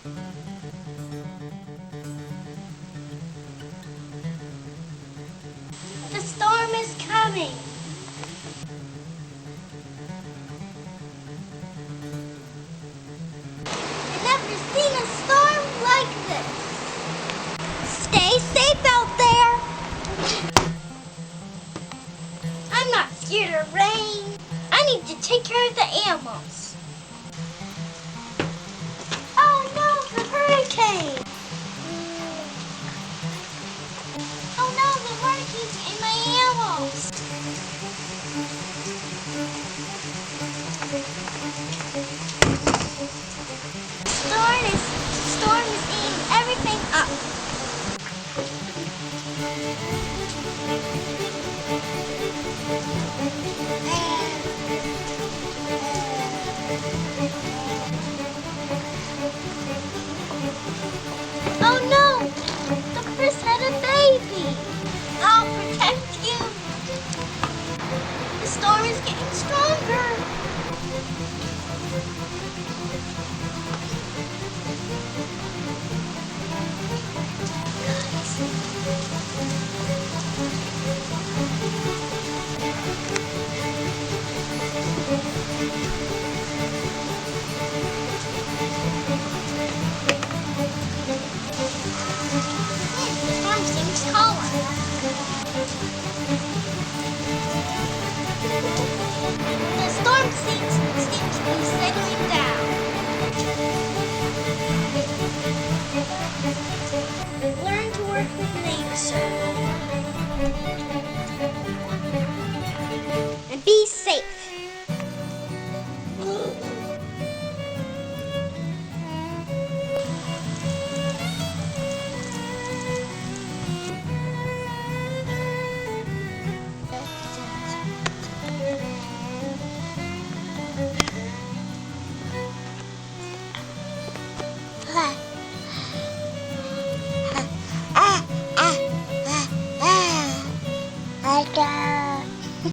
The storm is coming. I've never seen a storm like this. Stay safe out there. I'm not scared of rain. I need to take care of the animals.